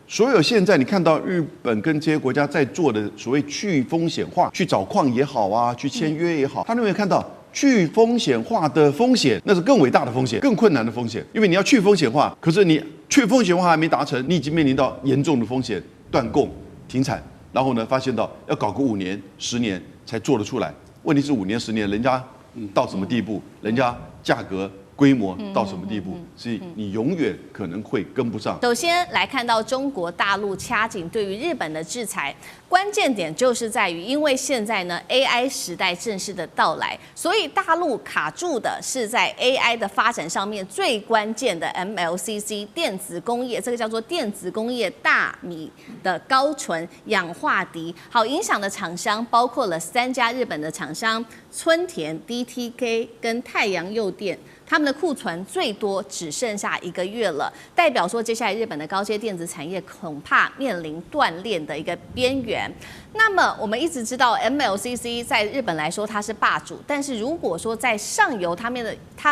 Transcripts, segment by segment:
所有现在你看到日本跟这些国家在做的所谓去风险化，去找矿也好啊，去签约也好，他们有没有看到去风险化的风险？那是更伟大的风险，更困难的风险。因为你要去风险化，可是你去风险化还没达成，你已经面临到严重的风险，断供、停产，然后呢，发现到要搞个5年、10年才做得出来。问题是5年、10年，人家到什么地步？人家价格。规模到什么地步，所以你永远可能会跟不上。首先来看到中国大陆掐紧对于日本的制裁，关键点就是在于，因为现在呢 AI 时代正式的到来，所以大陆卡住的是在 AI 的发展上面最关键的 MLCC 电子工业，这个叫做电子工业大米的高纯氧化锑。好，影响的厂商包括了3家日本的厂商，村田、DTK 跟太阳诱电。他们的库存最多只剩下1个月了，代表说接下来日本的高阶电子产业恐怕面临断链的一个边缘。那么我们一直知道 MLCC 在日本来说它是霸主，但是如果说在上游它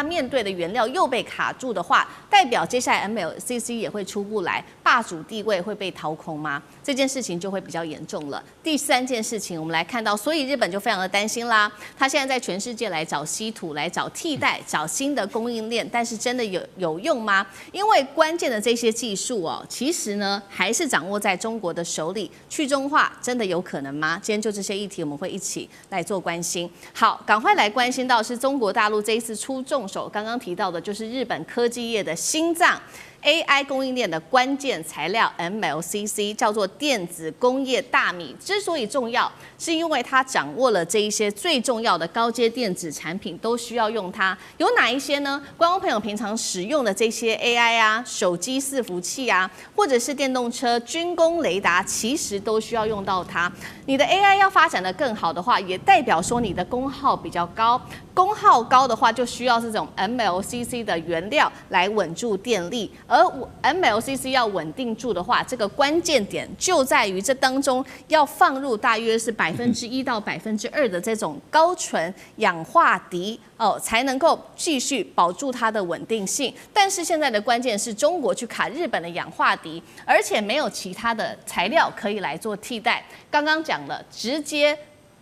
面对的原料又被卡住的话，代表接下来 MLCC 也会出不来，霸主地位会被掏空吗？这件事情就会比较严重了。第3件事情，我们来看到，所以日本就非常的担心啦，他现在在全世界来找稀土，来找替代，找新的供应链，但是真的有用吗？因为关键的这些技术哦，其实呢还是掌握在中国的手里。去中化真的有可能吗？今天就这些议题，我们会一起来做关心。好，赶快来关心到是中国大陆这一次出重手，刚刚提到的就是日本科技业的心脏。AI 供应链的关键材料 MLCC 叫做电子工业大米，之所以重要，是因为它掌握了这一些最重要的高阶电子产品，都需要用它。有哪一些呢？观众朋友平常使用的这些 AI 啊、手机伺服器啊，或者是电动车、军工雷达，其实都需要用到它。你的 AI 要发展得更好的话，也代表说你的功耗比较高。功耗高的话，就需要这种 MLCC 的原料来稳住电力。而 MLCC 要稳定住的话，这个关键点就在于这当中要放入大约是1%到2%的这种高纯氧化锑哦，才能够继续保住它的稳定性。但是现在的关键是中国去卡日本的氧化锑，而且没有其他的材料可以来做替代。刚刚讲了，直接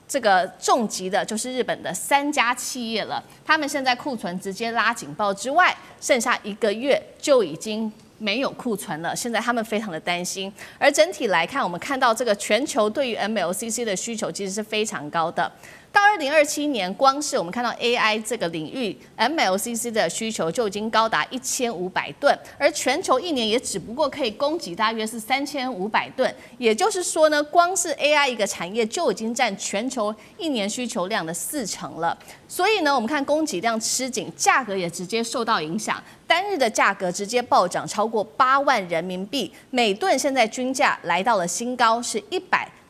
这个重击的就是日本的3家企业了，他们现在库存直接拉警报之外，剩下1个月就已经没有库存了，现在他们非常的担心。而整体来看，我们看到这个全球对于 MLCC 的需求其实是非常高的。到2027年，光是我们看到 AI 这个领域 MLCC 的需求就已经高达1500吨，而全球1年也只不过可以供给大约是3500吨，也就是说呢，光是 AI 一个产业就已经占全球1年需求量的40%了。所以呢，我们看供给量吃紧，价格也直接受到影响，单日的价格直接暴涨超过8万人民币，每吨现在均价来到了新高，是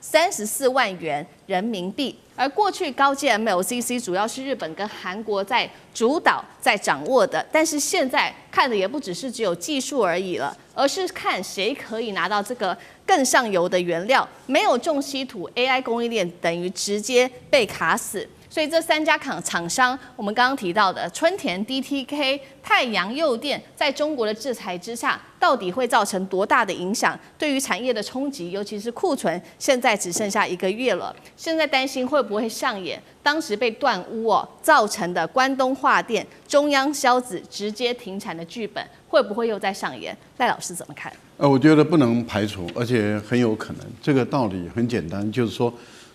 134万元人民币。而过去高阶 MLCC 主要是日本跟韩国在主导、在掌握的，但是现在看的也不只是只有技术而已了，而是看谁可以拿到这个更上游的原料。没有重稀土 ，AI 供应链等于直接被卡死。所以这3家厂商，我们刚刚提到的春田、DTK、太阳诱电，在中国的制裁之下，到底会造成多大的影响？对于产业的冲击，尤其是库存，现在只剩下1个月了。现在担心会不会上演当时被断屋造成的关东化电、中央硝子直接停产的剧本，会不会又再上演？赖老师怎么看？我觉得不能排除，而且很有可能。这个道理很简单，就是说，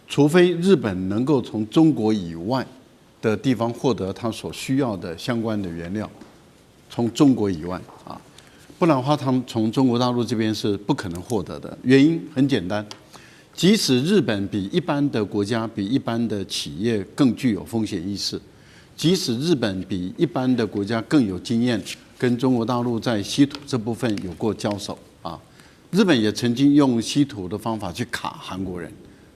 除非日本能够从中国以外的地方获得它所需要的相关的原料，从中国以外啊，不然的话，他们从中国大陆这边是不可能获得的。原因很简单，即使日本比一般的国家、比一般的企业更具有风险意识，即使日本比一般的国家更有经验，跟中国大陆在稀土这部分有过交手啊，日本也曾经用稀土的方法去卡韩国人。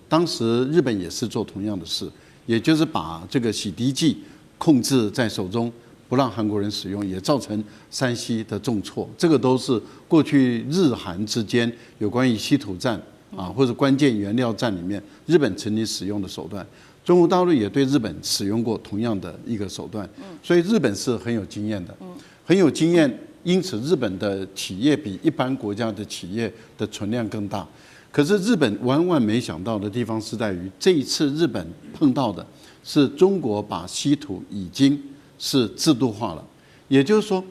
当时日本也是做同样的事，也就是把这个洗涤剂控制在手中，不让韩国人使用，也造成山西的重挫。这个都是过去日韩之间有关于稀土战啊或者关键原料战里面，日本曾经使用的手段。中国大陆也对日本使用过同样的一个手段，所以日本是很有经验的，很有经验。因此日本的企业比一般国家的企业的存量更大。可是日本万万没想到的地方是在于，这一次日本碰到的是中国把稀土已经是制度化了，也就是说，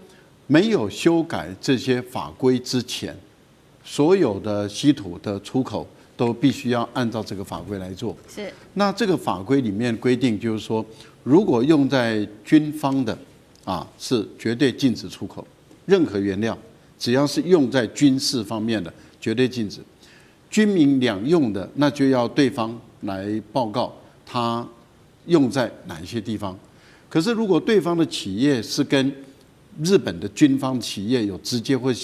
没有修改这些法规之前，所有的稀土的出口都必须要按照这个法规来做。是。那这个法规里面规定就是说，如果用在军方的，是绝对禁止出口，任何原料只要是用在军事方面的，绝对禁止。军民两用的，那就要对方来报告它用在哪一些地方。可是如果对方的企业是跟日本的军方企业有直接或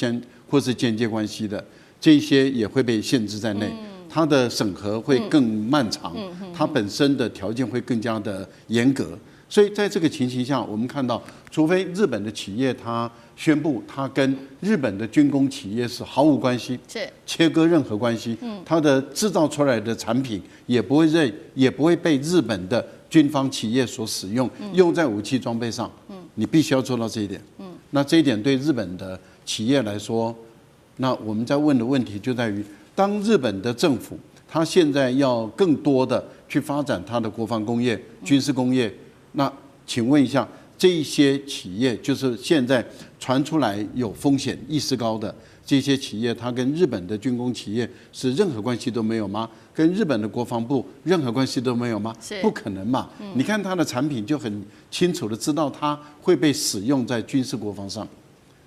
是间接关系的，这些也会被限制在内。它的审核会更漫长，它本身的条件会更加的严格。所以在这个情形下，我们看到，除非日本的企业它宣布它跟日本的军工企业是毫无关系，是切割任何关系，它的制造出来的产品也不会被日本的军方企业所使用，用在武器装备上。你必须要做到这一点。那这一点对日本的企业来说，那我们在问的问题就在于，当日本的政府它现在要更多的去发展它的国防工业、军事工业，那请问一下，这一些企业就是现在传出来有风险意识高的这些企业，它跟日本的军工企业是任何关系都没有吗？跟日本的国防部任何关系都没有吗？不可能嘛！你看它的产品就很清楚的知道它会被使用在军事国防上。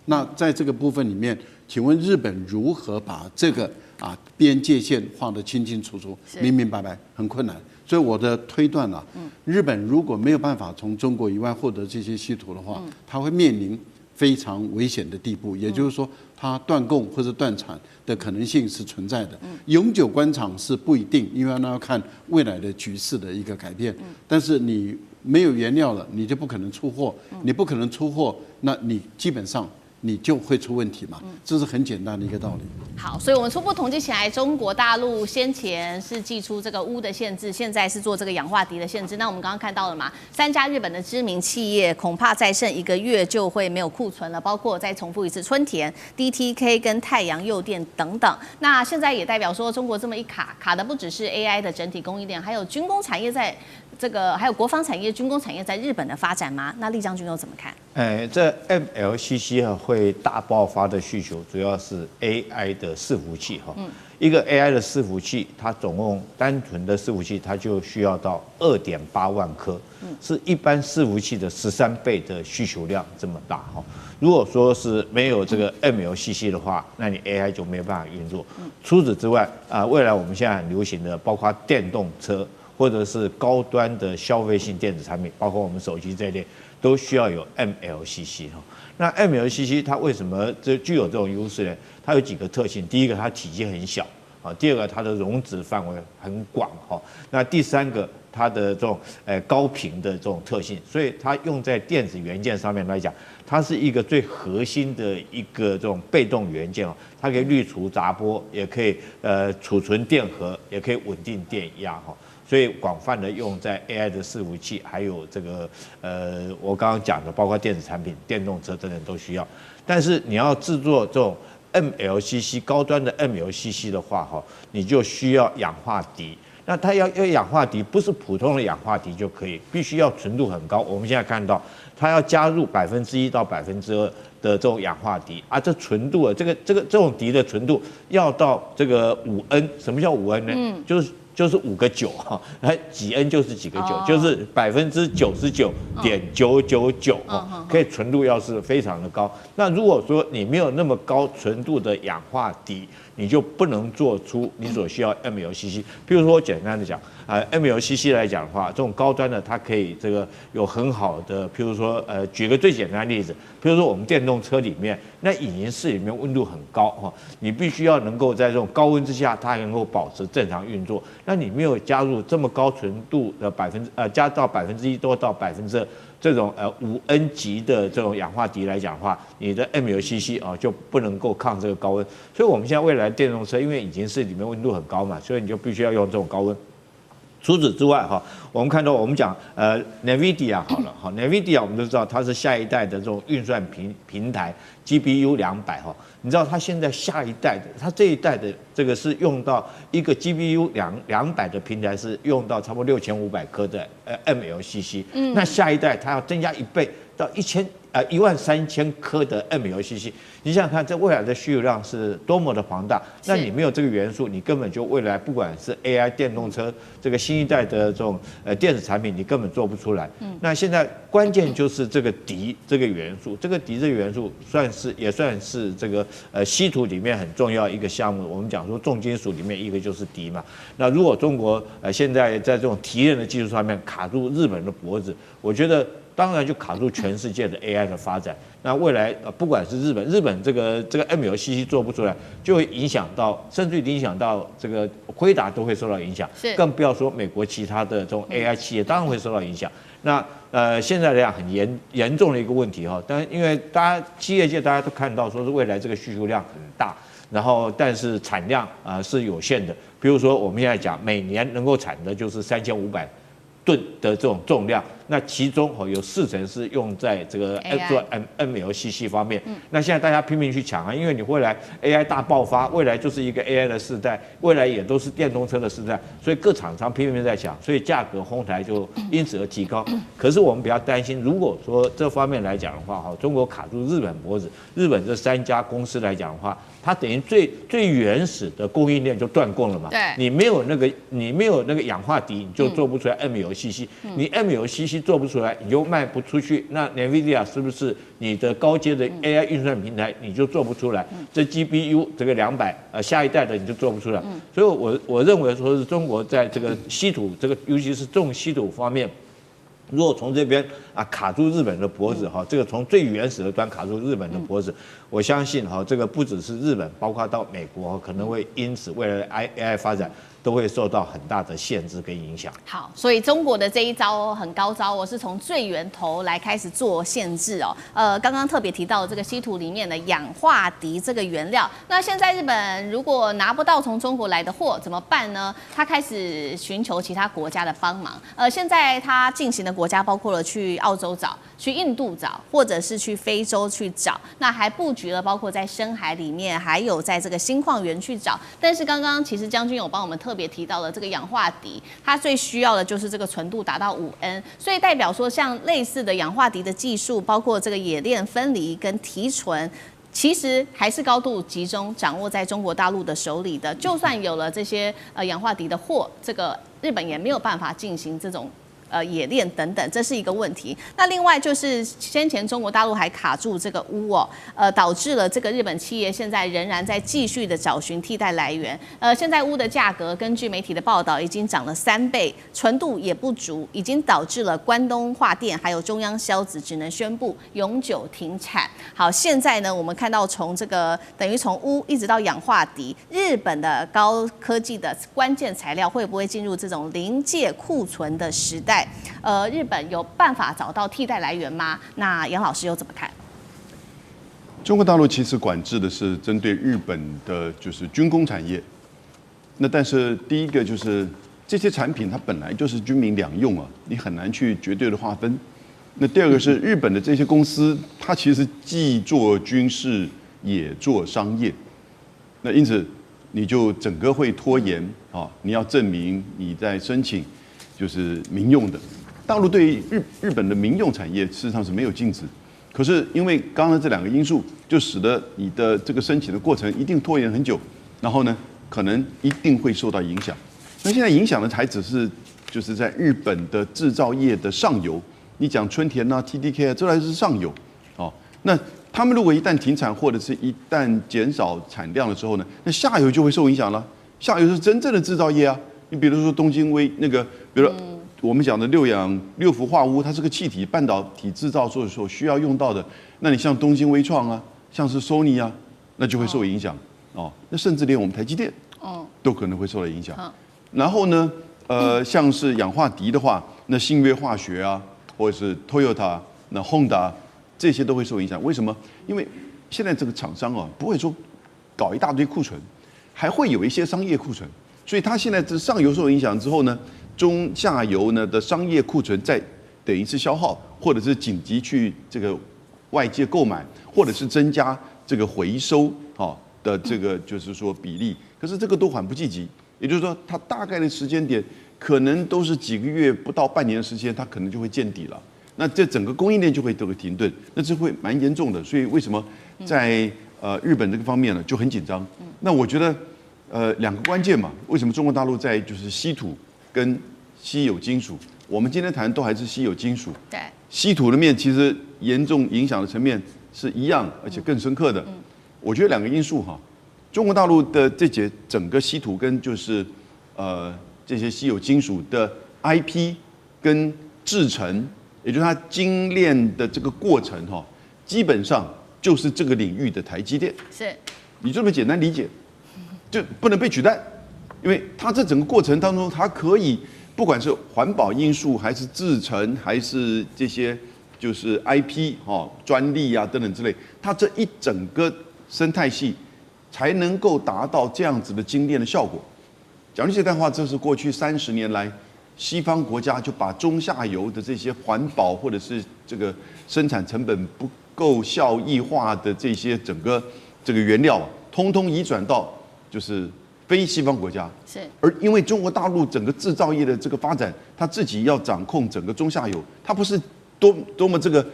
那在这个部分里面，请问日本如何把这个边界线画得清清楚楚、明明白白？很困难。所以我的推断日本如果没有办法从中国以外获得这些稀土的话，它会面临非常危险的地步，也就是说，它断供或者断产的可能性是存在的。永久关厂是不一定，因为那要看未来的局势的一个改变。但是你没有原料了，你就不可能出货，你不可能出货，那你基本上你就会出问题嘛，这是很简单的一个道理。好，所以我们初步统计起来，中国大陆先前是祭出这个钨的限制，现在是做这个氧化锑的限制。那我们刚刚看到了嘛，3家日本的知名企业恐怕再剩1个月就会没有库存了，包括再重复一次春田、DTK 跟太阳诱电等等。那现在也代表说，中国这么一卡的不只是 AI 的整体供应链，还有军工产业在这个，还有国防产业、军工产业在日本的发展吗？那厉将军又怎么看？这 MLCC 会大爆发的需求，主要是 AI 的伺服器一个 AI 的伺服器，它总共单纯的伺服器，它就需要到2.8万颗，是一般伺服器的13倍的需求量这么大如果说是没有这个 MLCC 的话，那你 AI 就没有办法运作。除此之外未来我们现在很流行的，包括电动车或者是高端的消费性电子产品，包括我们手机这一类，都需要有 MLCC 那 MLCC 它为什么具有这种优势呢？它有几个特性，第一个它体积很小第二个它的容质范围很广那第三个它的这种高频的这种特性，所以它用在电子元件上面来讲，它是一个最核心的一个这种被动元件它可以滤除杂波，也可以储存电荷，也可以稳定电压所以广泛的用在 AI 的伺服器，还有这个我刚刚讲的，包括电子产品、电动车等等都需要。但是你要制作这种 MLCC 高端的 MLCC 的话你就需要氧化锑。那它要氧化锑，不是普通的氧化锑就可以，必须要纯度很高。我们现在看到，它要加入1%到2%的这种氧化锑这纯度这种锑的纯度要到这个5N。什么叫5N呢？就是5个9几 N 就是几个9，就是99.999%可以纯度要是非常的高。那如果说你没有那么高纯度的氧化锑，你就不能做出你所需要 MLCC。譬如说，简单的讲，MLCC 来讲的话，这种高端的它可以这个有很好的，譬如说举个最简单的例子，譬如说我们电动车里面，那引擎室里面温度很高你必须要能够在这种高温之下，它能够保持正常运作。那你没有加入这么高纯度的加到1%多到2%这种5N 级的这种氧化锑来讲的话，你的 MLCC 就不能够抗这个高温。所以我们现在未来电动车，因为引擎室里面温度很高嘛，所以你就必须要用这种高温。除此之外哈，我们看到我们讲NVIDIA 好了哈，NVIDIA 我们都知道它是下一代的这种运算平台 GPU 200哈，你知道它现在下一代的，它这一代的这个是用到一个 GPU 200的平台是用到差不多6500颗的MLCC，那下一代它要增加1倍到13000颗的 MLCC， 你想想看，这未来的需求量是多么的庞大。那你没有这个元素，你根本就未来不管是 AI 电动车这个新一代的这种电子产品，你根本做不出来。那现在关键就是这个锂这个元素，这个锂这个元素也算是这个稀土里面很重要一个项目。我们讲说重金属里面一个就是锂嘛。那如果中国现在在这种提炼的技术上面卡住日本的脖子，我觉得当然就卡住全世界的 AI 的发展。那未来不管是日本这个 MLCC 做不出来，就会影响到，甚至影响到这个辉达都会受到影响，更不要说美国其他的这种 AI 企业当然会受到影响。那现在来讲很严重的一个问题哈，但因为企业界大家都看到说是未来这个需求量很大，然后但是产量是有限的。比如说我们现在讲每年能够产的就是3500吨的这种重量，那其中有40%是用在这个 MLCC 方面。那现在大家拼命去抢啊，因为你未来 AI 大爆发，未来就是一个 AI 的世代，未来也都是电动车的世代，所以各厂商拼命在抢，所以价格哄抬就因此而提高。可是我们比较担心，如果说这方面来讲的话，中国卡住日本脖子，日本这3家公司来讲的话，它等于最原始的供应链就断供了嘛。对，你没有那个氧化锂，你就做不出来 MLCC，你 MLCC 做不出来，你就卖不出去。那 NVIDIA 是不是你的高阶的 AI 运算平台你就做不出来？这 GPU 这个200下一代的你就做不出来。所以我认为说是中国在这个稀土这个尤其是重稀土方面。如果从这边卡住日本的脖子这个从最原始的端卡住日本的脖子，我相信这个不只是日本，包括到美国可能会因此未来的 AI 发展都会受到很大的限制跟影响。好，所以中国的这一招很高招，我是从最源头来开始做限制哦。刚刚特别提到这个稀土里面的氧化锂这个原料，那现在日本如果拿不到从中国来的货怎么办呢？他开始寻求其他国家的帮忙。现在他进行的国家包括了去澳洲找、去印度找，或者是去非洲去找，那还布局了包括在深海里面，还有在这个新矿园去找。但是刚刚其实将军有帮我们特别提到了这个氧化锂，它最需要的就是这个纯度达到5N， 所以代表说像类似的氧化锂的技术，包括这个冶炼分离跟提纯。其实还是高度集中掌握在中国大陆的手里的，就算有了这些氧化锂的货，这个日本也没有办法进行这种冶炼等等，这是一个问题。那另外就是先前中国大陆还卡住这个钨哦，导致了这个日本企业现在仍然在继续的找寻替代来源。现在钨的价格根据媒体的报道已经涨了3倍，纯度也不足，已经导致了关东化电还有中央硝子只能宣布永久停产。好，现在呢我们看到从这个等于从钨一直到氧化锂，日本的高科技的关键材料会不会进入这种临界库存的时代？日本有办法找到替代来源吗？那杨老师又怎么看？中国大陆其实管制的是针对日本的，就是军工产业。那但是第一个就是这些产品它本来就是军民两用啊，你很难去绝对的划分。那第二个是日本的这些公司，它其实既做军事也做商业，那因此你就整个会拖延啊，你要证明你在申请。就是民用的，大陆对于日本的民用产业事实上是没有禁止，可是因为刚刚这2个因素，就使得你的这个申请的过程一定拖延很久，然后呢，可能一定会受到影响。那现在影响的还只是就是在日本的制造业的上游，你讲春田啊、TDK 啊，这还是上游哦。那他们如果一旦停产或者是一旦减少产量的时候呢，那下游就会受影响了。下游是真正的制造业啊。你比如说东京那个，比如说我们讲的六氟化钨，它是个气体半导体制造所需要用到的。那你像东京微创啊，像是 Sony 啊，那就会受影响哦。那甚至连我们台积电都可能会受到影响。然后呢，像是氧化锂的话，那信越化学啊，或者是 Toyota、那 Honda 这些都会受影响。为什么？因为现在这个厂商不会说搞一大堆库存，还会有一些商业库存。所以它现在这上游受影响之后呢，中下游呢的商业库存在等于是消耗，或者是紧急去这个外界购买，或者是增加这个回收的这个就是说比例，可是这个都缓不济急，也就是说它大概的时间点可能都是几个月不到半年的时间，它可能就会见底了。那这整个供应链就会停顿，那这会蛮严重的。所以为什么在日本这个方面呢就很紧张？那我觉得两个关键嘛，为什么中国大陆在就是稀土跟稀有金属，我们今天谈都还是稀有金属，对，稀土的面其实严重影响的层面是一样，而且更深刻的。我觉得两个因素哈，中国大陆的整个稀土跟就是这些稀有金属的 IP 跟制程，也就是它精炼的这个过程哈，基本上就是这个领域的台积电。是，你这么简单理解，就不能被取代，因为它这整个过程当中，它可以不管是环保因素，还是制程，还是这些就是 IP 专利啊等等之类，它这一整个生态系才能够达到这样子的精炼的效果。讲句实在话，这是过去30年来，西方国家就把中下游的这些环保或者是这个生产成本不够效益化的这些整个这个原料，通通移转到就是非西方国家。是，而因为中国大陆整个制造业的这个发展，它自己要掌控整个中下游，它不是多么这个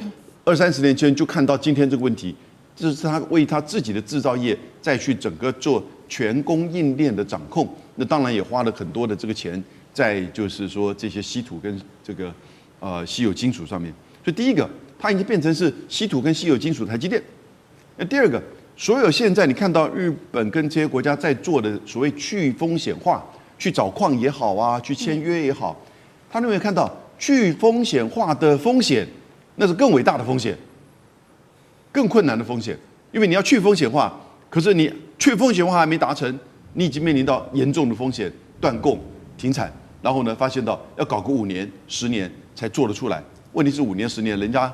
20-30年前就看到今天这个问题，这是他为他自己的制造业再去整个做全供应链的掌控。那当然也花了很多的这个钱在就是说这些稀土跟这个稀有金属上面。所以第一个，它已经变成是稀土跟稀有金属的台积电。那第二个，所有现在你看到日本跟这些国家在做的所谓去风险化，去找矿也好啊，去签约也好，他认为看到去风险化的风险，那是更伟大的风险，更困难的风险，因为你要去风险化，可是你去风险化还没达成，你已经面临到严重的风险，断供、停产，然后呢，发现到要搞个5年、10年才做得出来。问题是5年、10年，人家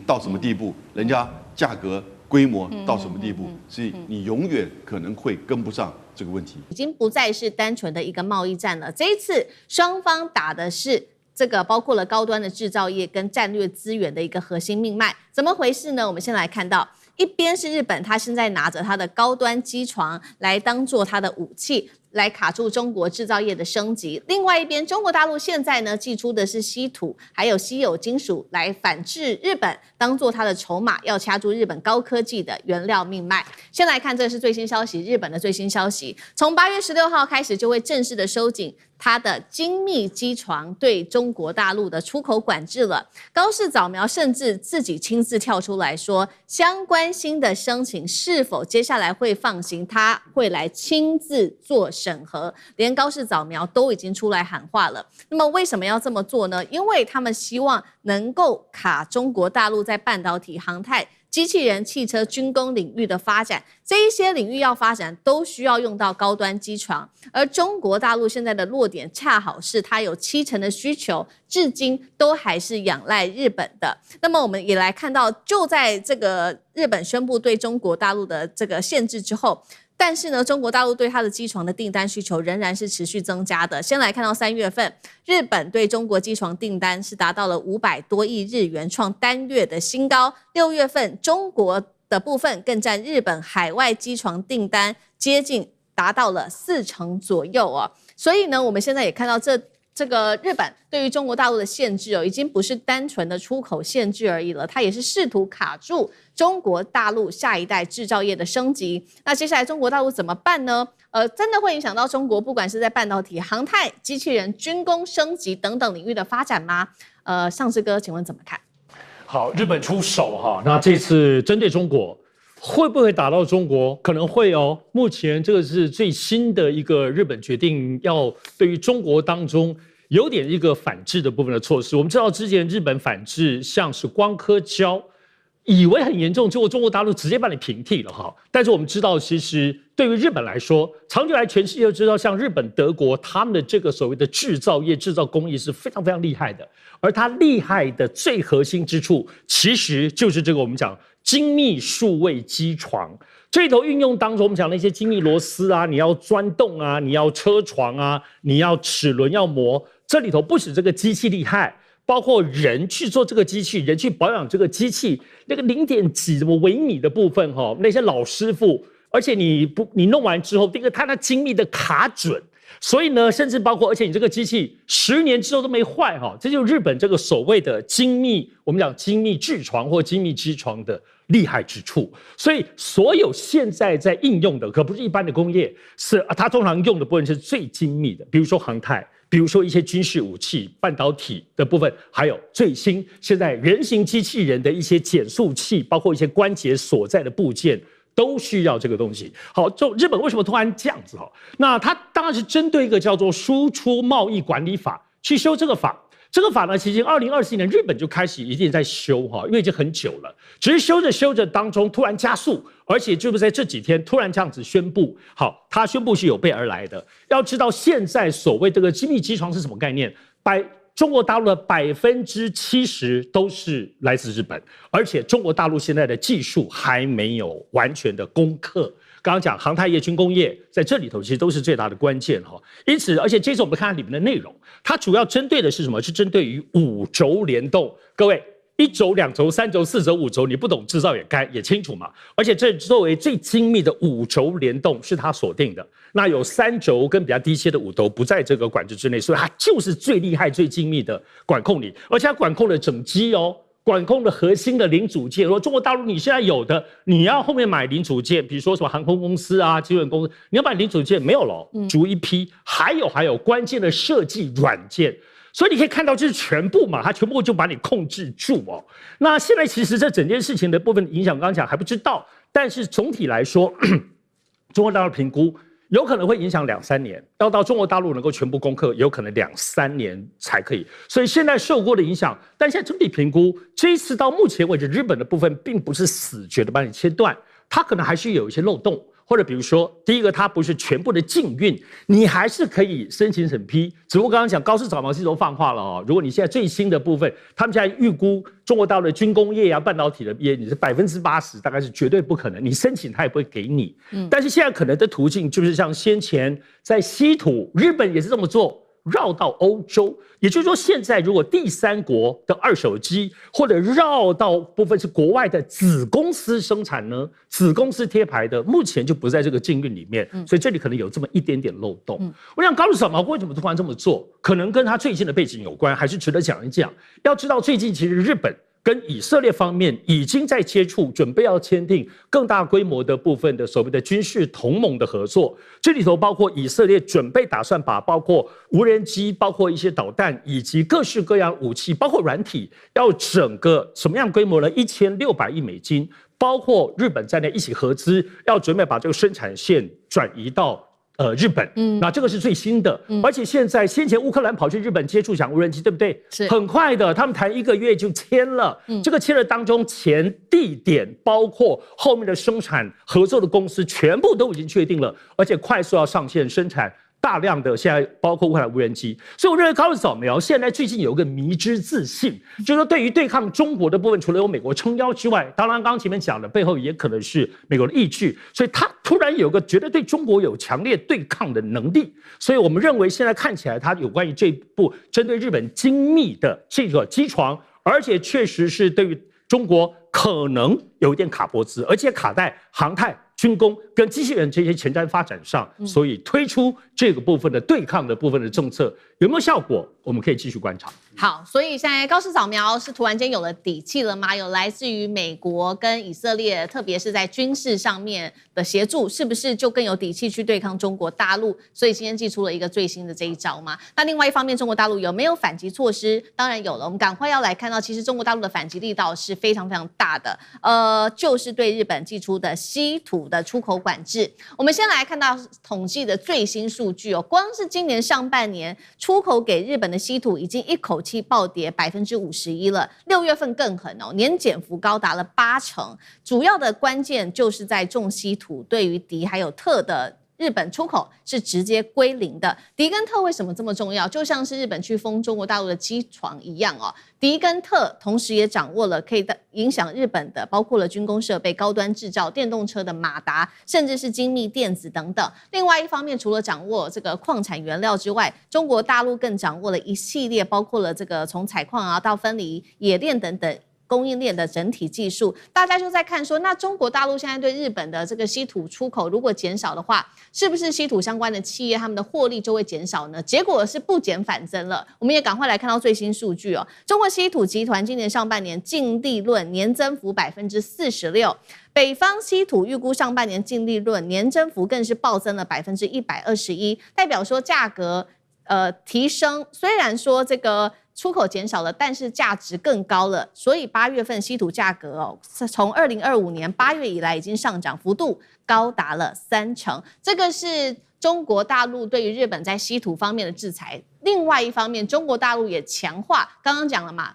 到什么地步？人家价格、规模到什么地步？所以你永远可能会跟不上这个问题。已经不再是单纯的一个贸易战了。这一次双方打的是这个包括了高端的制造业跟战略资源的一个核心命脉，怎么回事呢？我们先来看到，一边是日本，它现在拿着它的高端机床来当做它的武器，来卡住中国制造业的升级。另外一边，中国大陆现在呢祭出的是稀土还有稀有金属来反制日本，当做它的筹码，要掐住日本高科技的原料命脉。先来看，这是最新消息，日本的最新消息，从8月16号开始就会正式的收紧它的精密机床对中国大陆的出口管制了。高市早苗甚至自己亲自跳出来说，相关新的申请是否接下来会放行，他会来亲自做审核。连高市早苗都已经出来喊话了。那么为什么要这么做呢？因为他们希望能够卡中国大陆在半导体、航太、机器人、汽车、军工领域的发展，这一些领域要发展都需要用到高端机床，而中国大陆现在的弱点恰好是它有70%的需求，至今都还是仰赖日本的。那么我们也来看到，就在这个日本宣布对中国大陆的这个限制之后，但是呢，中国大陆对它的机床的订单需求仍然是持续增加的。先来看到3月份，日本对中国机床订单是达到了500多亿日元，创单月的新高。6月份，中国的部分更占日本海外机床订单接近达到了40%左右哦。所以呢，我们现在也看到这个日本对于中国大陆的限制已经不是单纯的出口限制而已了，它也是试图卡住中国大陆下一代制造业的升级。那接下来中国大陆怎么办呢？真的会影响到中国不管是在半导体、航太、机器人、军工升级等等领域的发展吗？上次哥，请问怎么看？好，日本出手哈，那这次针对中国。会不会打到中国？可能会哦。目前这个是最新的一个日本决定，要对于中国当中有点一个反制的部分的措施。我们知道之前日本反制像是光刻胶，以为很严重，结果中国大陆直接把你平替了哈。但是我们知道，其实对于日本来说，长久来全世界都知道，像日本、德国他们的这个所谓的制造业、制造工艺是非常非常厉害的。而它厉害的最核心之处，其实就是这个我们讲精密数位机床。这里头运用当中，我们讲那些精密螺丝啊，你要钻洞啊，你要车床啊，你要齿轮要磨，这里头不止这个机器厉害，包括人去做这个机器，人去保养这个机器，那个0.几什么微米的部分那些老师傅，而且你弄完之后，第一个它那精密的卡准。所以呢，甚至包括，而且你这个机器10年之后都没坏这就是日本这个所谓的精密，我们讲精密制床或精密机床的厉害之处。所以所有现在在应用的，可不是一般的工业，是它通常用的部分是最精密的，比如说航太，比如说一些军事武器、半导体的部分，还有最新现在人形机器人的一些减速器，包括一些关节所在的部件。都需要这个东西。好，就日本为什么突然这样子那它当然是针对一个叫做输出贸易管理法去修这个法。这个法呢，其实2024年日本就开始一定在修因为已经很久了，只是修着修着当中突然加速，而且就是在这几天突然这样子宣布。好，他宣布是有备而来的。要知道现在所谓这个精密机床是什么概念？中国大陆的70%都是来自日本，而且中国大陆现在的技术还没有完全的攻克。刚刚讲航太业、军工业在这里头其实都是最大的关键因此，而且这次我们看看里面的内容，它主要针对的是什么？是针对于5轴联动。各位，1轴、2轴、3轴、4轴、5轴，你不懂制造也清楚嘛。而且这作为最精密的5轴联动是它锁定的。那有3轴跟比较低阶的5轴不在这个管制之内，所以它就是最厉害、最精密的管控你，而且它管控了整机管控的核心的零组件。说中国大陆你现在有的，你要后面买零组件，比如说什么航空公司啊、机轮公司，你要买零组件没有了，逐一批。还有关键的设计软件。所以你可以看到，这是全部嘛，它全部就把你控制住那现在其实这整件事情的部分影响，刚刚讲还不知道，但是总体来说，中国大陆评估有可能会影响2-3年，要到中国大陆能够全部攻克，有可能2-3年才可以。所以现在受过的影响，但现在整体评估，这一次到目前为止，日本的部分并不是死绝的把你切断，它可能还是有一些漏洞。或者比如说，第一个它不是全部的禁运，你还是可以申请审批。只不过刚刚讲高市早苗是都放话了如果你现在最新的部分，他们现在预估中国大陆的军工业半导体的业，你是80%，大概是绝对不可能，你申请他也不会给你。但是现在可能的途径就是像先前在稀土，日本也是这么做。绕到欧洲，也就是说，现在如果第三国的二手机或者绕到部分是国外的子公司生产呢，子公司贴牌的，目前就不在这个禁运里面，所以这里可能有这么一点点漏洞。我想高市早苗为什么突然这么做，可能跟他最近的背景有关，还是值得讲一讲。要知道，最近其实日本跟以色列方面已经在接触，准备要签订更大规模的部分的所谓的军事同盟的合作。这里头包括以色列准备打算把包括无人机、包括一些导弹以及各式各样武器，包括软体，要整个什么样规模呢？1600亿美金，包括日本在内一起合资，要准备把这个生产线转移到日本，那这个是最新的，而且现在先前乌克兰跑去日本接触讲无人机，对不对？是很快的，他们谈1个月就签了。这个签了当中，前地点包括后面的生产合作的公司，全部都已经确定了，而且快速要上线生产。大量的现在包括乌克兰无人机，所以我认为高市早苗现在最近有一个迷之自信，就是说对于对抗中国的部分，除了有美国撑腰之外，当然刚刚前面讲的背后也可能是美国的意志，所以他突然有个觉得对中国有强烈对抗的能力，所以我们认为现在看起来他有关于这部针对日本精密的这个机床，而且确实是对于中国可能有一点卡脖子，而且卡在航太、军工跟机器人这些前瞻发展上，所以推出这个部分的对抗的部分的政策有没有效果，我们可以继续观察。好，所以现在高市早苗是突然间有了底气了吗？有来自于美国跟以色列，特别是在军事上面的协助，是不是就更有底气去对抗中国大陆？所以今天祭出了一个最新的这一招嘛。那另外一方面，中国大陆有没有反击措施？当然有了。我们赶快要来看到，其实中国大陆的反击力道是非常非常大的。就是对日本祭出的稀土的出口管制。我们先来看到统计的最新数据光是今年上半年出口给日本的稀土已经一口气暴跌51%了，6月份更狠年减幅高达了80%。主要的关键就是在重稀土对于敌还有特的日本出口是直接归零的。迪根特为什么这么重要？就像是日本去封中国大陆的机床一样哦。迪根特同时也掌握了可以影响日本的，包括了军工设备、高端制造、电动车的马达，甚至是精密电子等等。另外一方面，除了掌握这个矿产原料之外，中国大陆更掌握了一系列，包括了这个从采矿啊到分离、冶炼等等供应链的整体技术。大家就在看说，那中国大陆现在对日本的这个稀土出口如果减少的话，是不是稀土相关的企业他们的获利就会减少呢？结果是不减反增了。我们也赶快来看到最新数据哦，中国稀土集团今年上半年净利润年增幅46%，北方稀土预估上半年净利润年增幅更是暴增了121%，代表说价格提升，虽然说这个出口减少了，但是价值更高了。所以8月份稀土价格哦，从2025年8月以来已经上涨幅度高达了30%。这个是中国大陆对于日本在稀土方面的制裁。另外一方面，中国大陆也强化，刚刚讲了嘛，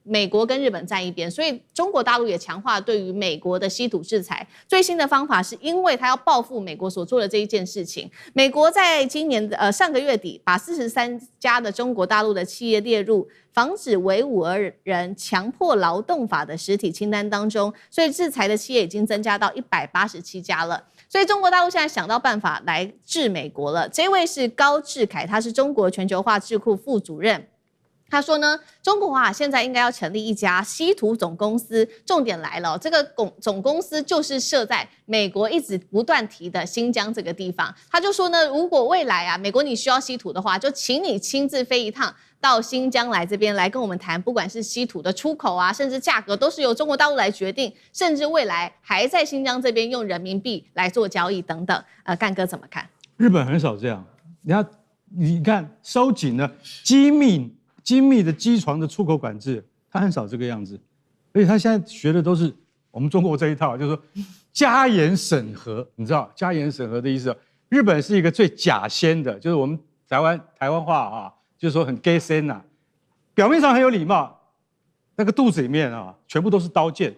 美国跟日本站一边，所以中国大陆也强化对于美国的稀土制裁。最新的方法是因为他要报复美国所做的这一件事情。美国在今年上个月底把43家的中国大陆的企业列入防止维吾尔人强迫劳动法的实体清单当中，所以制裁的企业已经增加到187家了。所以中国大陆现在想到办法来治美国了。这位是高志凯，他是中国全球化智库副主任。他说呢，中国现在应该要成立一家稀土总公司，重点来了，这个总公司就是设在美国一直不断提的新疆这个地方。他就说呢，如果未来美国你需要稀土的话，就请你亲自飞一趟到新疆来这边来跟我们谈，不管是稀土的出口甚至价格都是由中国大陆来决定，甚至未来还在新疆这边用人民币来做交易等等。干哥怎么看？日本很少这样，你看收紧了精密的机床的出口管制，他很少这个样子，而且他现在学的都是我们中国这一套，就是说加严审核，你知道加严审核的意思？日本是一个最假仙的，就是我们台湾话就是说很 gay 仙呐，表面上很有礼貌，那个肚子里面全部都是刀剑。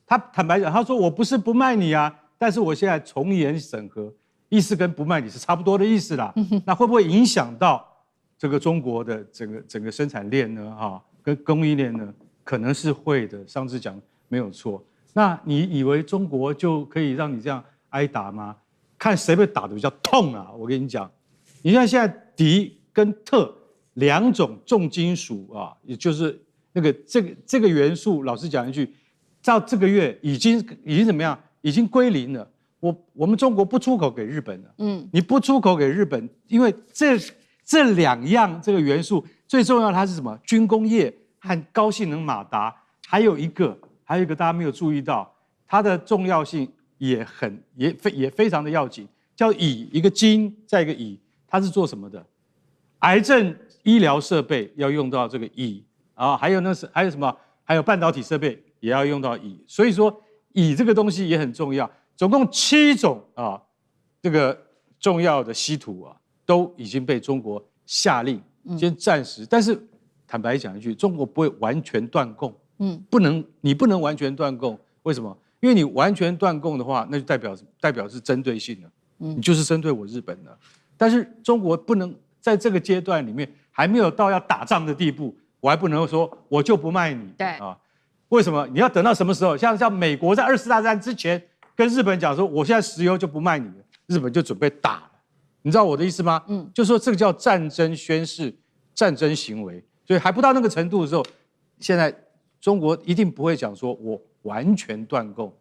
他坦白讲，他说我不是不卖你但是我现在从严审核，意思跟不卖你是差不多的意思啦。那会不会影响到这个中国的整个生产链呢？跟供应链呢，可能是会的。上次讲没有错。那你以为中国就可以让你这样挨打吗？看谁被打得比较痛啊！我跟你讲，你看现在敌跟特两种重金属也就是那个这个元素，老实讲一句，到这个月已经怎么样？已经归零了。我们中国不出口给日本了。你不出口给日本，因为这两样这个元素最重要，它是什么？军工业和高性能马达，还有一个大家没有注意到，它的重要性也非常的要紧，叫乙，一个金再一个乙，它是做什么的？癌症医疗设备要用到这个乙还有什么？还有半导体设备也要用到乙，所以说乙这个东西也很重要。总共7种这个重要的稀土都已经被中国下令先暂时，但是坦白讲一句，中国不会完全断供，你不能完全断供，为什么？因为你完全断供的话，那就代表是针对性的，你就是针对我日本的。但是中国不能在这个阶段里面还没有到要打仗的地步，我还不能说我就不卖你，对为什么？你要等到什么时候？像美国在2次大战之前跟日本讲说，我现在石油就不卖你了，日本就准备打了。你知道我的意思吗？就说这个叫战争宣示、战争行为，所以还不到那个程度的时候，现在中国一定不会讲说我完全断供。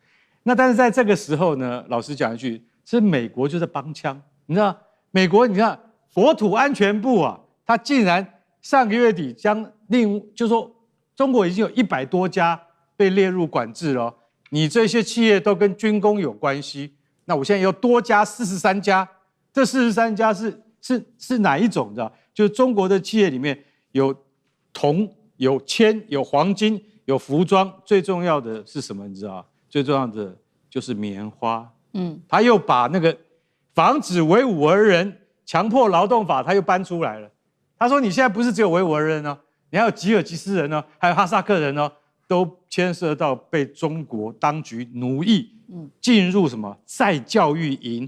那但是在这个时候呢，老实讲一句，是美国就在帮腔。你知道，美国你看国土安全部他竟然上个月底就说中国已经有100多家被列入管制了，你这些企业都跟军工有关系，那我现在又多加43家。这43家是哪一种的？就是中国的企业里面有铜、有铅、有黄金、有服装，最重要的是什么？你知道？最重要的就是棉花。他又把那个防止维吾尔人强迫劳动法，他又搬出来了。他说：“你现在不是只有维吾尔人你还有吉尔吉斯人还有哈萨克人都牵涉到被中国当局奴役，进入什么再教育营。”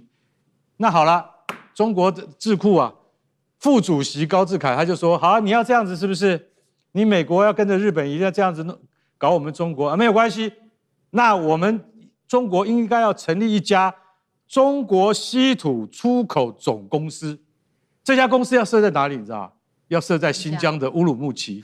那好了，中国的智库啊，副主席高志凯他就说：好，你要这样子是不是？你美国要跟着日本一定要这样子搞我们中国啊？没有关系，那我们中国应该要成立一家中国稀土出口总公司。这家公司要设在哪里？你知道吗？要设在新疆的乌鲁木齐，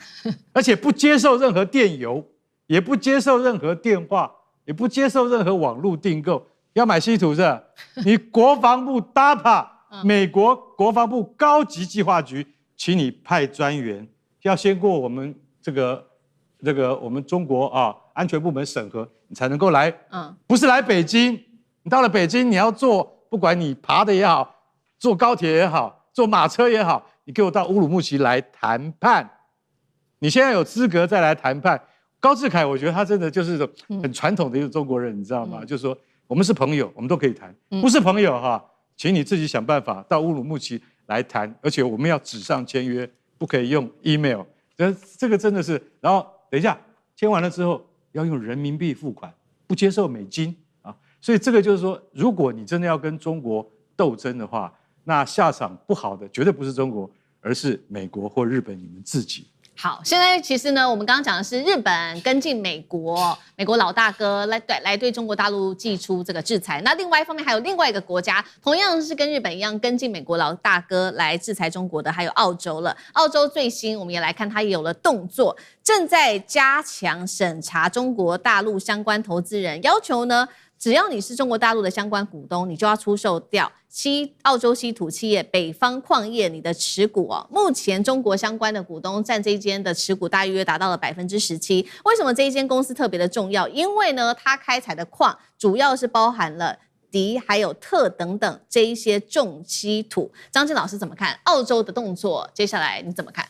而且不接受任何电邮，也不接受任何电话，也不接受任何网络订购。要买稀土是吧？你国防部 DARPA 美国国防部高级计划局，请你派专员，要先过我们这个我们中国啊安全部门审核，你才能够来。不是来北京，你到了北京，你要坐，不管你爬的也好，坐高铁也好，坐马车也好，你给我到乌鲁木齐来谈判。你现在有资格再来谈判。高志凯，我觉得他真的就是一种很传统的一个中国人，你知道吗？就是说我们是朋友，我们都可以谈；不是朋友哈，请你自己想办法到乌鲁木齐来谈，而且我们要纸上签约，不可以用 email。这个真的是，然后等一下签完了之后要用人民币付款，不接受美金啊。所以这个就是说，如果你真的要跟中国斗争的话，那下场不好的绝对不是中国，而是美国或日本你们自己。好，现在其实呢，我们刚刚讲的是日本跟进美国，美国老大哥来对中国大陆祭出这个制裁。那另外一方面，还有另外一个国家，同样是跟日本一样跟进美国老大哥来制裁中国的，还有澳洲了。澳洲最新，我们也来看，它也有了动作，正在加强审查中国大陆相关投资人，要求呢，只要你是中国大陆的相关股东，你就要出售掉澳洲稀土企业北方矿业你的持股哦。目前中国相关的股东占这一间的持股大约达到了17%。为什么这一间公司特别的重要？因为呢，它开采的矿主要是包含了镝还有锑等等这一些重稀土。张晋老师怎么看澳洲的动作？接下来你怎么看？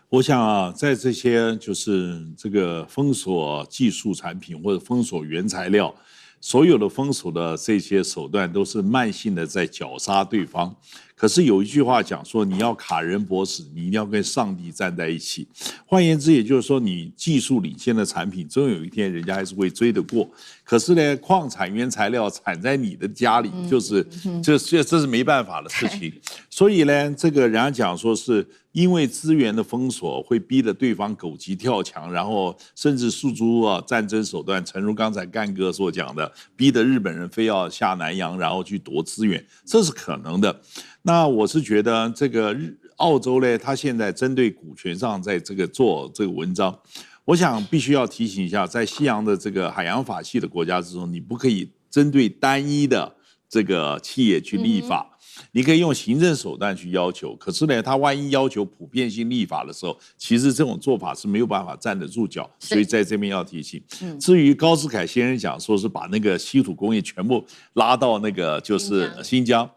我想啊，在这些就是这个封锁技术产品或者封锁原材料。所有的封锁的这些手段都是慢性的在绞杀对方。可是有一句话讲说，你要卡人脖子，你一定要跟上帝站在一起。换言之，也就是说，你技术领先的产品，终有一天人家还是会追得过。可是呢，矿产原材料产在你的家里，这是没办法的事情。所以呢，这个人家讲说是因为资源的封锁，会逼得对方狗急跳墙，然后甚至诉诸战争手段，诚如刚才干哥所讲的，逼得日本人非要下南洋，然后去夺资源，这是可能的。那我是觉得这个澳洲呢，它现在针对股权上在这个做这个文章，我想必须要提醒一下，在西洋的这个海洋法系的国家之中，你不可以针对单一的这个企业去立法。你可以用行政手段去要求，可是呢，他万一要求普遍性立法的时候，其实这种做法是没有办法站得住脚，所以在这边要提醒。至于高志凯先生讲说是把那个稀土工业全部拉到那个就是新疆，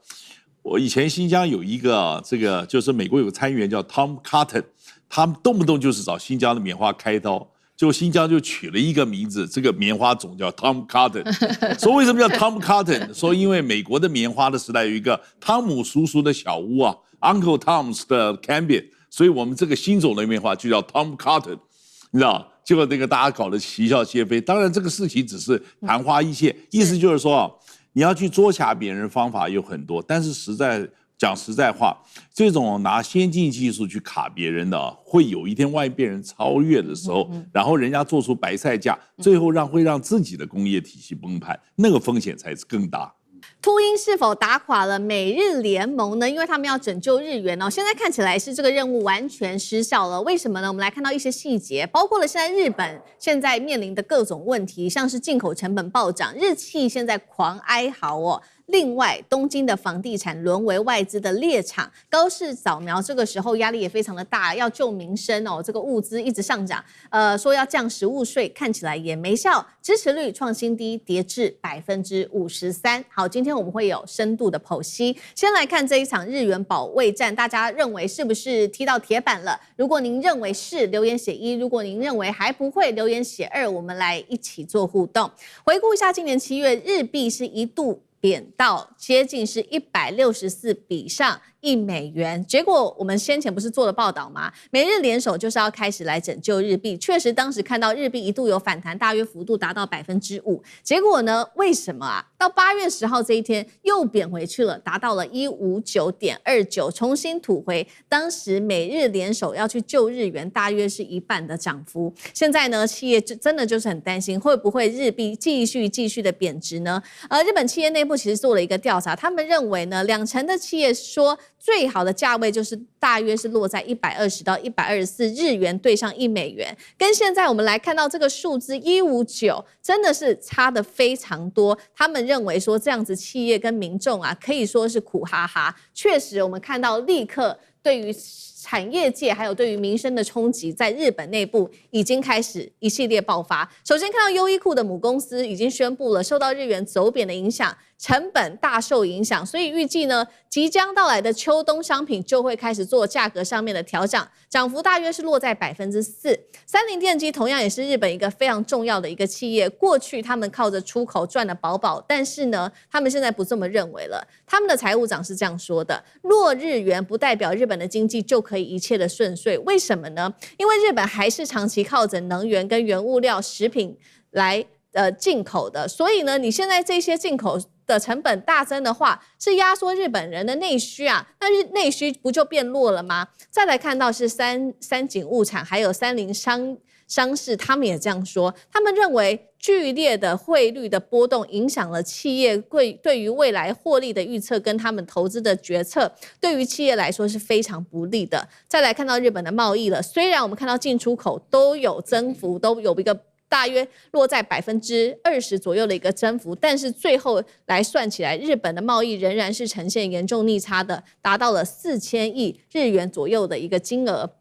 我以前新疆有一个这个就是美国有个参议员叫 Tom Cotton， 他动不动就是找新疆的棉花开刀。就新疆就取了一个名字，这个棉花种叫 Tom Cotton。说为什么叫 Tom Cotton？ 说因为美国的棉花的时代有一个汤姆叔叔的小屋啊 ，Uncle Tom's 的 Cambion， 所以我们这个新种的棉花就叫 Tom Cotton， 你知道？结果那个大家搞得啼笑皆非。当然这个事情只是昙花一现，意思就是说你要去捉卡别人方法有很多，但是讲实在话，这种拿先进技术去卡别人的，会有一天万一被人超越的时候，然后人家做出白菜价，最后会让自己的工业体系崩盘，那个风险才是更大。秃鹰是否打垮了美日联盟呢？因为他们要拯救日元哦，现在看起来是这个任务完全失效了。为什么呢？我们来看到一些细节，包括了现在日本现在面临的各种问题，像是进口成本暴涨，日企现在狂哀嚎哦。另外，东京的房地产沦为外资的猎场，高市早苗这个时候压力也非常的大，要救民生哦，这个物资一直上涨，说要降食物税，看起来也没效，支持率创新低，跌至53%。好，今天我们会有深度的剖析。先来看这一场日元保卫战，大家认为是不是踢到铁板了？如果您认为是，留言写1；如果您认为还不会，留言写2。我们来一起做互动。回顾一下今年7月，日币是一度贬到接近是164比上1美元。结果我们先前不是做了报道吗？美日联手就是要开始来拯救日币。确实，当时看到日币一度有反弹，大约幅度达到5%。结果呢？为什么啊？到8月10号这一天又贬回去了，达到了159.29，重新吐回当时美日联手要去救日元，大约是1半的涨幅。现在呢，企业真的就是很担心，会不会日币继续的贬值呢？日本企业内部其实做了一个调查，他们认为呢，20%的企业说最好的价位就是大约是落在120到124日元兑上1美元，跟现在我们来看到这个数字159，真的是差的非常多。他们认为说这样子企业跟民众啊，可以说是苦哈哈。确实，我们看到立刻对于产业界还有对于民生的冲击，在日本内部已经开始一系列爆发。首先看到优衣库的母公司已经宣布了，受到日元走贬的影响，成本大受影响，所以预计呢，即将到来的秋冬商品就会开始做价格上面的调整，涨幅大约是落在4%。三菱电机同样也是日本一个非常重要的一个企业，过去他们靠着出口赚得饱饱，但是呢，他们现在不这么认为了。他们的财务长是这样说的：弱日元不代表日本的经济就可以一切的顺遂，为什么呢？因为日本还是长期靠着能源跟原物料、食品来进口的，所以呢，你现在这些进口的成本大增的话，是压缩日本人的内需啊，那内需不就变弱了吗？再来看到是三井物产还有三菱商事，他们也这样说，他们认为剧烈的汇率的波动影响了企业对于未来获利的预测跟他们投资的决策，对于企业来说是非常不利的。再来看到日本的贸易了，虽然我们看到进出口都有增幅，都有一个大约落在20%左右的一个增幅，但是最后来算起来，日本的贸易仍然是呈现严重逆差的，达到了4000亿日元左右的一个金额。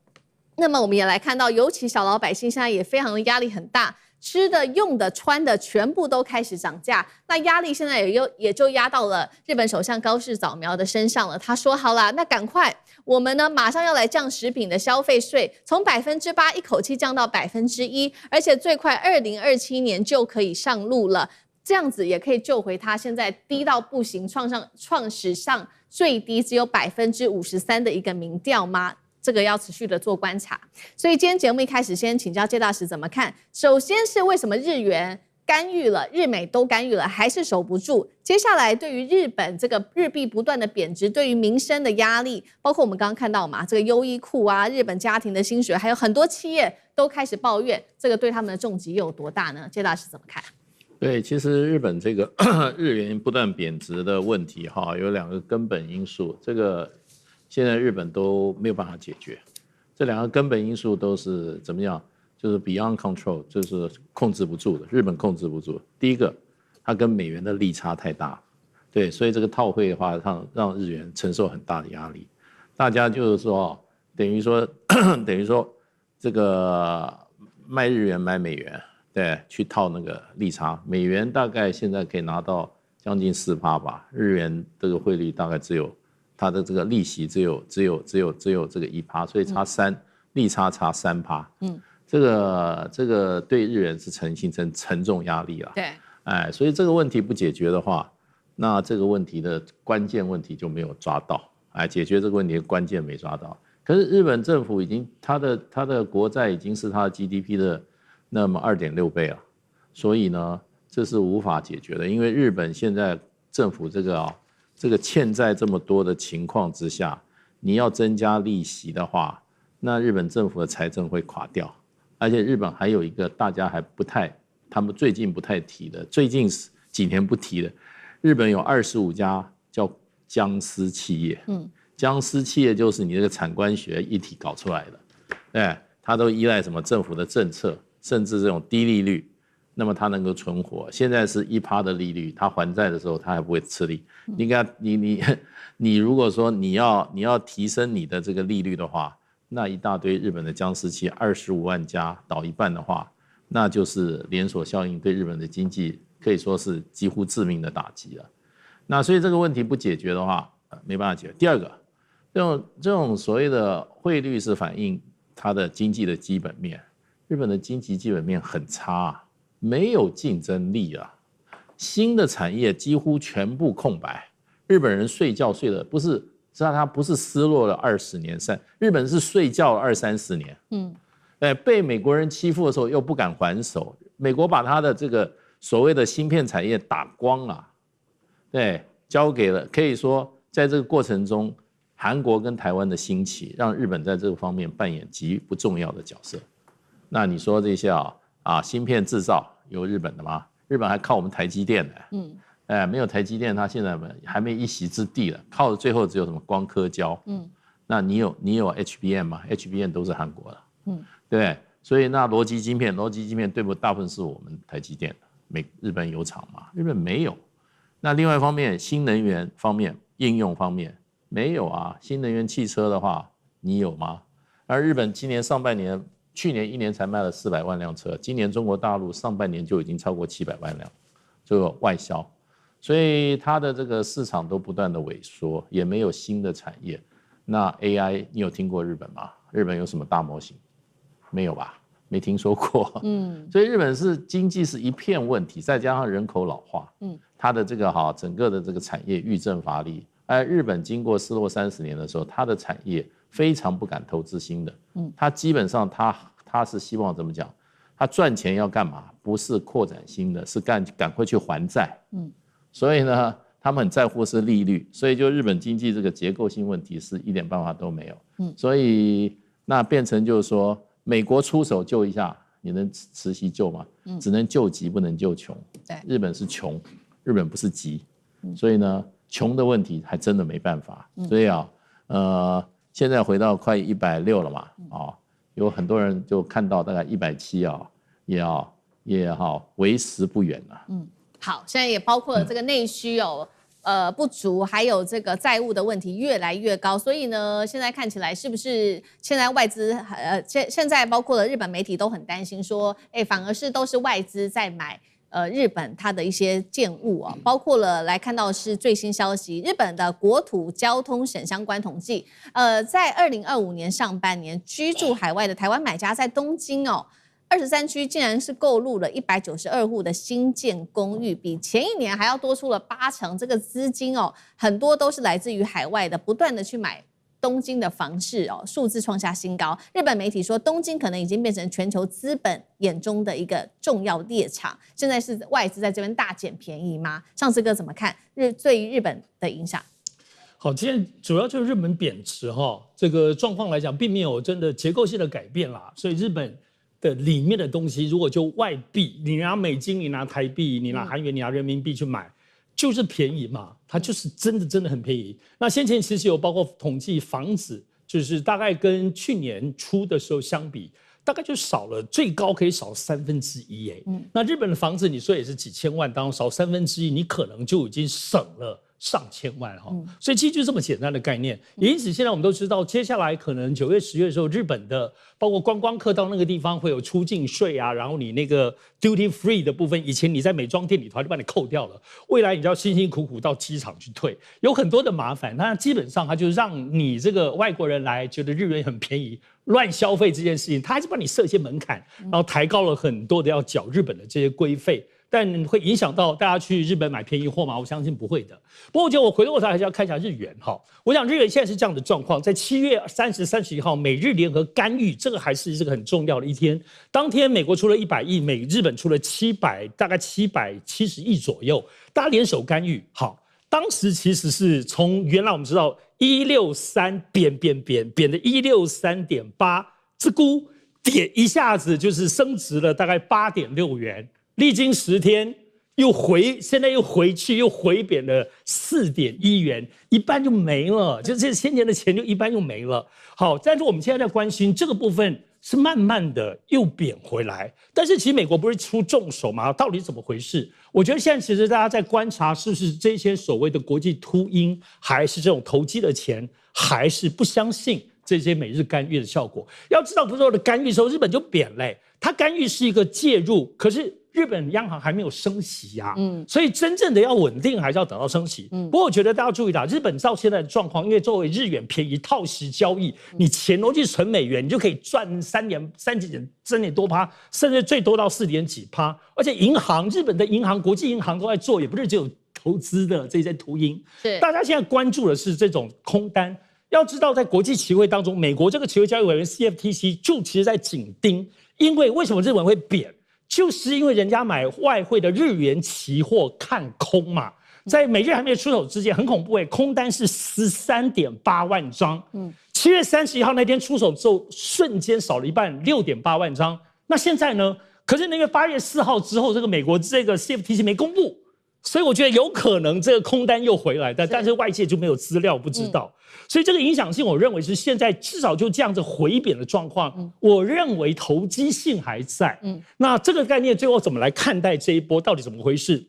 那么我们也来看到，尤其小老百姓现在也非常的压力很大，吃的、用的、穿的全部都开始涨价，那压力现在也就压到了日本首相高市早苗的身上了。他说：“好啦，那赶快，我们呢马上要来降食品的消费税，从8%一口气降到1%，而且最快2027年就可以上路了。这样子也可以救回他现在低到不行、创史上最低只有53%的一个民调吗？”这个要持续的做观察，所以今天节目一开始先请教介大使怎么看。首先是为什么日元干预了，日美都干预了，还是守不住？接下来对于日本这个日币不断的贬值，对于民生的压力，包括我们刚刚看到嘛，这个优衣库啊，日本家庭的薪水，还有很多企业都开始抱怨，这个对他们的重击又有多大呢？介大使怎么看？对，其实日本这个日元不断贬值的问题哈，有2个根本因素，这个现在日本都没有办法解决，这2个根本因素都是怎么样？就是 beyond control， 就是控制不住的，日本控制不住。第一个，它跟美元的利差太大，对，所以这个套汇的话，让日元承受很大的压力。大家就是说，等于说这个卖日元买美元，对，去套那个利差，美元大概现在可以拿到将近4%吧，日元这个汇率大概只有。它的这个利息只有这个1%，所以利差差3%。这个对日元是形成沉重压力了。对，哎，所以这个问题不解决的话，那这个问题的关键问题就没有抓到，哎，解决这个问题的关键没抓到。可是日本政府已经它的国债已经是它的 GDP 的那么2.6倍了，所以呢，这是无法解决的，因为日本现在政府这个欠债这么多的情况之下，你要增加利息的话，那日本政府的财政会垮掉。而且日本还有一个大家还不太，他们最近不太提的，最近几年不提的，日本有25家叫僵尸企业。僵尸企业就是你这个产官学一体搞出来的，对，它都依赖什么政府的政策，甚至这种低利率。那么它能够存活，现在是1%的利率，它还债的时候它还不会吃力。你如果说你要提升你的这个利率的话，那一大堆日本的僵尸企业25万家倒一半的话，那就是连锁效应，对日本的经济可以说是几乎致命的打击了。那所以这个问题不解决的话，没办法解决。第二个，这种所谓的汇率是反映它的经济的基本面，日本的经济基本面很差啊。没有竞争力啊，新的产业几乎全部空白。日本人睡觉睡的不是，知道他不是失落了20年日本是睡觉了20-30年。被美国人欺负的时候又不敢还手，美国把他的这个所谓的芯片产业打光了，对，交给了，可以说在这个过程中，韩国跟台湾的兴起，让日本在这个方面扮演极不重要的角色。那你说这些芯片制造有日本的吗？日本还靠我们台积电的，没有台积电，它现在还没一席之地了，靠的最后只有什么光刻胶，那你有 HBM 吗 ？HBM 都是韩国的，对，所以那逻辑晶片对不大部分是我们台积电的，日本有厂吗？日本没有。那另外一方面，新能源方面、应用方面没有啊。新能源汽车的话，你有吗？而日本今年上半年，去年1年才卖了400万辆车，今年中国大陆上半年就已经超过700万辆，这个外销，所以它的这个市场都不断的萎缩，也没有新的产业。那 AI 你有听过日本吗？日本有什么大模型？没有吧？没听说过。所以日本是经济是一片问题，再加上人口老化，它的这个整个的这个产业愈振乏力。而日本经过失落30年的时候，它的产业非常不敢投资新的，它基本上它是希望怎么讲？它赚钱要干嘛？不是扩展新的，是赶快去还债。所以呢，他们很在乎是利率，所以就日本经济这个结构性问题是一点办法都没有。所以那变成就是说，美国出手救一下，你能持续救吗？只能救急，不能救穷。日本是穷，日本不是急，所以呢，穷的问题还真的没办法。所以现在回到快160了嘛，有很多人就看到大概170也为时不远了。好，现在也包括了这个内需不足，还有这个债务的问题越来越高，所以呢，现在看起来是不是现在外资现在包括了日本媒体都很担心说，反而是都是外资在买日本它的一些建物包括了来看到是最新消息，日本的国土交通省相关统计，在2025年上半年居住海外的台湾买家在东京23区竟然是购入了192户的新建公寓，比前一年还要多出了80%。这个资金很多都是来自于海外的，不断的去买东京的房市数字创下新高。日本媒体说，东京可能已经变成全球资本眼中的一个重要猎场。现在是外资在这边大捡便宜吗？上次哥怎么看对于日本的影响？好，今天主要就是日本贬值这个状况来讲，并没有真的结构性的改变啦，所以日本的里面的东西，如果就外币，你拿美金，你拿台币，你拿韩元，你拿人民币去买，就是便宜嘛，它就是真的很便宜。那先前其实有包括统计房子，就是大概跟去年初的时候相比，大概就少了，最高可以少1/3那日本的房子，你说也是几千万，当中少1/3，你可能就已经省了上千万所以其实就这么简单的概念。也因此，现在我们都知道，接下来可能9月、10月的时候，日本的包括观光客到那个地方会有出境税然后你那个 duty free 的部分，以前你在美妆店里头就把你扣掉了，未来你就要辛辛苦苦到机场去退，有很多的麻烦。那基本上它就让你这个外国人来觉得日元很便宜，乱消费这件事情，它还是帮你设一些门槛，然后抬高了很多的要缴日本的这些规费。但会影响到大家去日本买便宜货吗？我相信不会的。不过我觉得我回过头来还是要看一下日元我想日元现在是这样的状况，在7月30、31号美日联合干预，这个还是这个很重要的一天。当天美国出了100亿，日本出了大概770亿左右，大家联手干预。当时其实是从原来我们知道163贬的163.8，这股点一下子就是升值了大概8.6元。历经10天，现在又回去，又回贬了4.1元，一半就没了，就这先前的钱就一半就没了。好，但是我们现在在关心这个部分是慢慢的又贬回来，但是其实美国不是出重手吗？到底怎么回事？我觉得现在其实大家在观察，是不是这些所谓的国际秃鹰，还是这种投机的钱，还是不相信这些美日干预的效果？要知道，不是说的干预的时候，日本就贬它干预是一个介入，可是日本央行还没有升息啊，所以真正的要稳定还是要等到升息。不过我觉得大家注意到，日本照现在的状况，因为作为日元便宜套息交易，你钱都去存美元，你就可以赚3.多%，甚至最多到4.几%。而且日本的银行、国际银行都在做，也不是只有投资的这些秃鹰。大家现在关注的是这种空单。要知道，在国际期货当中，美国这个期货交易委员 CFTC 就其实在紧盯，因为为什么日文会贬，就是因为人家买外汇的日元期货看空嘛。在美日还没有出手之前，很恐怖空单是13.8万张，7月30号那天出手之后，瞬间少了一半，6.8万张。那现在呢？可是那个8月4号之后，这个美国这个 CFTC 没公布。所以我觉得有可能这个空单又回来的，但是外界就没有资料，不知道。所以这个影响性，我认为是现在至少就这样子回贬的状况，我认为投机性还在。那这个概念最后怎么来看待这一波，到底怎么回事？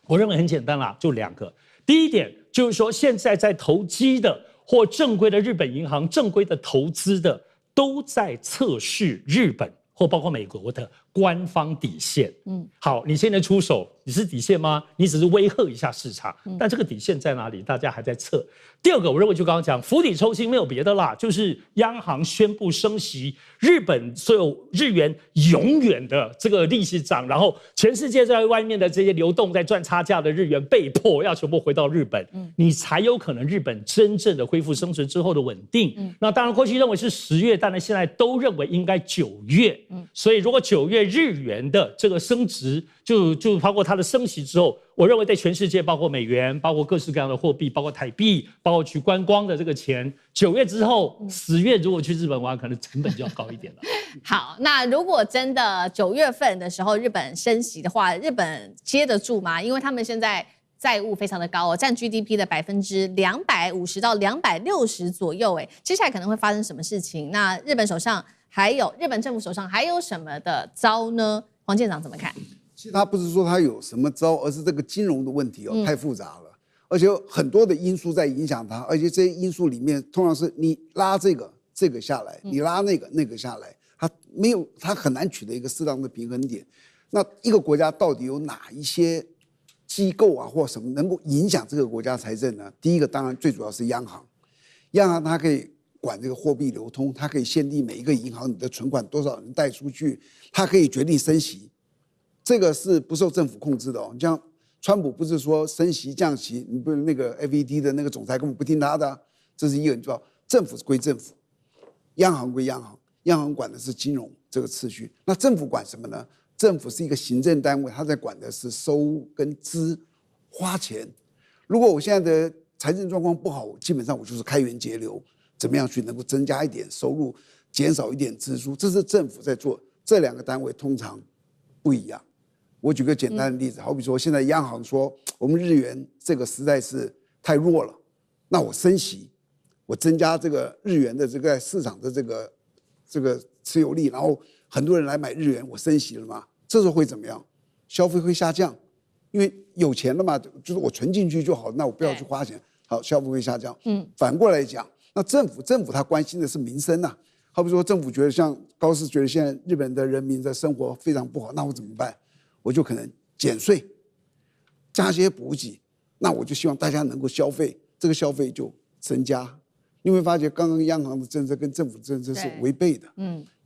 我认为很简单啦，就2个。第一点就是说，现在在投机的或正规的日本银行、正规的投资的，都在测试日本或包括美国的官方底线。好，你现在出手，你是底线吗？你只是威吓一下市场，但这个底线在哪里？大家还在测。第二个，我认为就刚刚讲，釜底抽薪没有别的啦，就是央行宣布升息，日本所有日元永远的这个利息涨，然后全世界在外面的这些流动在赚差价的日元被迫要全部回到日本，你才有可能日本真正的恢复升值之后的稳定。那当然过去认为是10月，但是现在都认为应该9月。所以如果9月日元的这个升值，就包括它的升息之后，我认为对全世界，包括美元，包括各式各样的货币，包括台币，包括去观光的这个钱，9月之后10月如果去日本玩，可能成本就要高一点了。好，那如果真的9月份的时候日本升息的话，日本接得住吗？因为他们现在债务非常的高占 GDP 的250%到260%左右。接下来可能会发生什么事情？那日本政府手上还有什么的招呢？黄舰长怎么看？其实他不是说他有什么招，而是这个金融的问题太复杂了，而且有很多的因素在影响它，而且这些因素里面通常是你拉这个下来，你拉那个下来，它很难取得一个适当的平衡点。那一个国家到底有哪一些机构啊或什么能够影响这个国家财政呢？第一个当然最主要是央行，央行它可以管这个货币流通，它可以限定每一个银行你的存款多少人贷出去，它可以决定升息，这个是不受政府控制的哦。像川普不是说升息降息，你不是那个 FED 的那个总裁根本不听他的，这是一个你知道，政府归政府，央行归央行，央行管的是金融这个次序。那政府管什么呢？政府是一个行政单位，它在管的是收跟支，花钱。如果我现在的财政状况不好，基本上我就是开源节流。怎么样去能够增加一点收入，减少一点支出，这是政府在做。这2个单位通常不一样。我举个简单的例子，好比说现在央行说我们日元这个实在是太弱了，那我升息，我增加这个日元的这个市场的这个持有力，然后很多人来买日元，我升息了嘛，这时候会怎么样？消费会下降，因为有钱了嘛，就是我存进去就好，那我不要去花钱，好，消费会下降。反过来讲。那政府他关心的是民生啊，好比说政府觉得像高市觉得现在日本的人民的生活非常不好，那我怎么办？我就可能减税，加些补给，那我就希望大家能够消费，这个消费就增加。你会发觉刚刚央行的政策跟政府政策是违背的，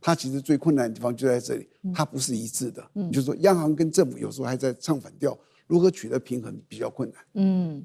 它其实最困难的地方就在这里，它不是一致的，就是说央行跟政府有时候还在唱反调，如何取得平衡比较困难。